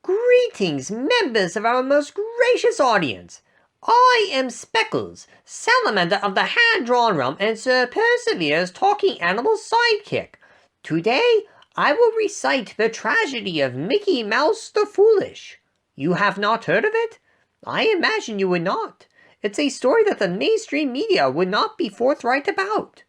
Greetings, members of our most gracious audience. I am Speckles, Salamander of the hand-drawn realm and Sir Persevere's talking animal sidekick. Today, I will recite the tragedy of Mickey Mouse the Foolish. You have not heard of it? I imagine you would not. It's a story that the mainstream media would not be forthright about.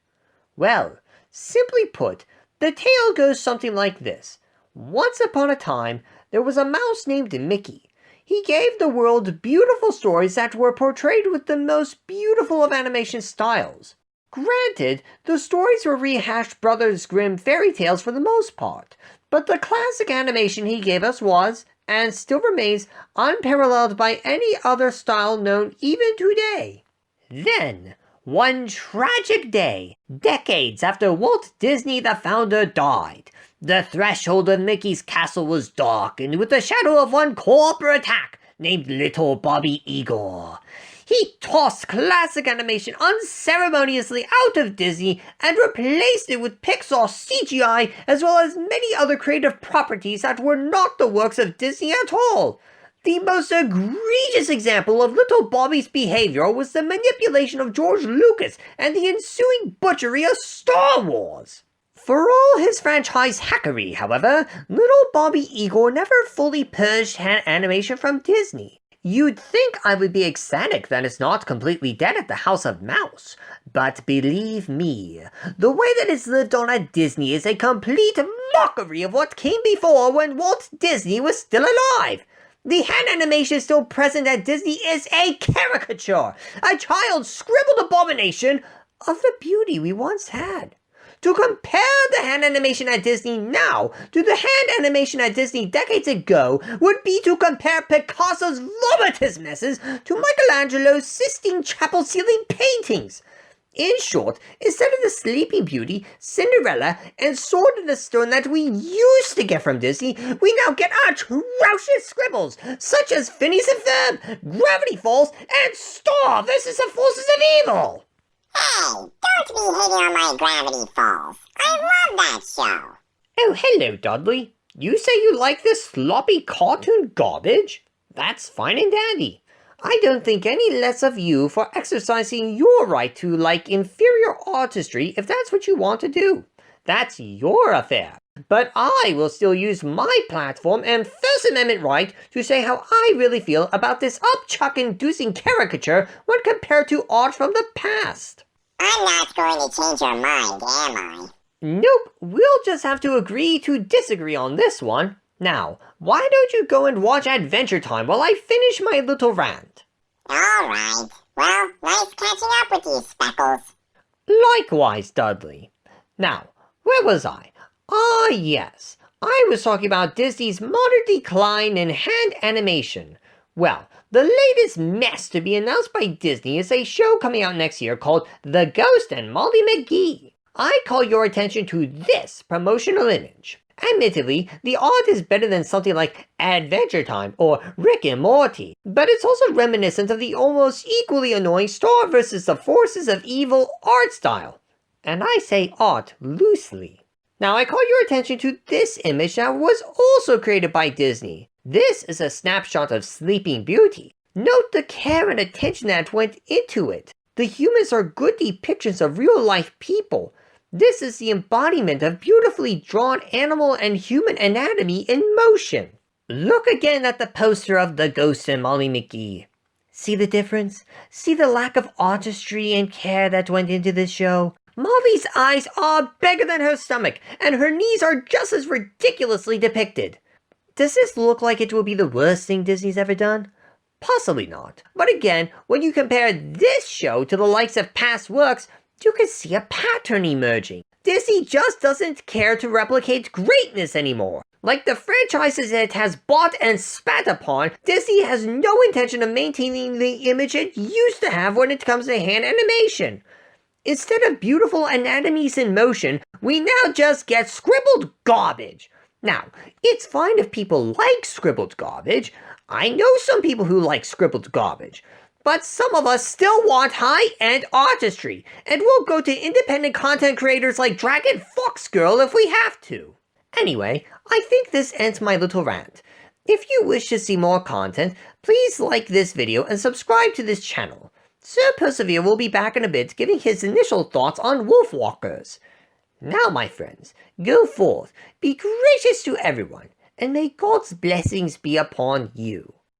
Well, simply put, the tale goes something like this. Once upon a time, there was a mouse named Mickey. He gave the world beautiful stories that were portrayed with the most beautiful of animation styles. Granted, the stories were rehashed Brothers Grimm fairy tales for the most part, but the classic animation he gave us was, and still remains, unparalleled by any other style known even today. Then, one tragic day, decades after Walt Disney the founder died, the threshold of Mickey's castle was darkened with the shadow of one corporate attack named Little Bobby Igor. He tossed classic animation unceremoniously out of Disney and replaced it with Pixar CGI as well as many other creative properties that were not the works of Disney at all. The most egregious example of Little Bobby's behavior was the manipulation of George Lucas and the ensuing butchery of Star Wars. For all his franchise hackery, however, Little Bobby Igor never fully purged animation from Disney. You'd think I would be ecstatic that it's not completely dead at the House of Mouse, but believe me, the way that it's lived on at Disney is a complete mockery of what came before when Walt Disney was still alive. The hand animation still present at Disney is a caricature, a child's scribbled abomination of the beauty we once had. To compare the hand animation at Disney now to the hand animation at Disney decades ago would be to compare Picasso's vomitous messes to Michelangelo's Sistine Chapel ceiling paintings. In short, instead of the Sleeping Beauty, Cinderella, and Sword in the Stone that we used to get from Disney, we now get atrocious scribbles, such as Phineas and Ferb, Gravity Falls, and Star vs. the Forces of Evil. Hey, don't be hating on my Gravity Falls. I love that show. Oh, hello, Dudley. You say you like this sloppy cartoon garbage? That's fine and dandy. I don't think any less of you for exercising your right to like inferior artistry if that's what you want to do. That's your affair. But I will still use my platform and First Amendment right to say how I really feel about this upchuck-inducing caricature when compared to art from the past. I'm not going to change your mind, am I? Nope, we'll just have to agree to disagree on this one. Now, why don't you go and watch Adventure Time while I finish my little rant? Alright. Well, nice catching up with you, Speckles. Likewise, Dudley. Now, where was I? Ah, yes. I was talking about Disney's modern decline in hand animation. Well, the latest mess to be announced by Disney is a show coming out next year called The Ghost and Molly McGee. I call your attention to this promotional image. Admittedly, the art is better than something like Adventure Time or Rick and Morty, but it's also reminiscent of the almost equally annoying Star vs. the Forces of Evil art style. And I say art loosely. Now I call your attention to this image that was also created by Disney. This is a snapshot of Sleeping Beauty. Note the care and attention that went into it. The humans are good depictions of real-life people. This is the embodiment of beautifully drawn animal and human anatomy in motion. Look again at the poster of The Ghost and Molly McGee. See the difference? See the lack of artistry and care that went into this show? Molly's eyes are bigger than her stomach, and her knees are just as ridiculously depicted. Does this look like it will be the worst thing Disney's ever done? Possibly not. But again, when you compare this show to the likes of past works, you can see a pattern emerging. Disney just doesn't care to replicate greatness anymore. Like the franchises it has bought and spat upon, Disney has no intention of maintaining the image it used to have when it comes to hand animation. Instead of beautiful anatomies in motion, we now just get scribbled garbage. Now, it's fine if people like scribbled garbage. I know some people who like scribbled garbage. But some of us still want high-end artistry, and we'll go to independent content creators like Dragon Fox Girl if we have to. Anyway, I think this ends my little rant. If you wish to see more content, please like this video and subscribe to this channel. Sir Persevere will be back in a bit giving his initial thoughts on wolfwalkers. Now, my friends, go forth, be gracious to everyone, and may God's blessings be upon you.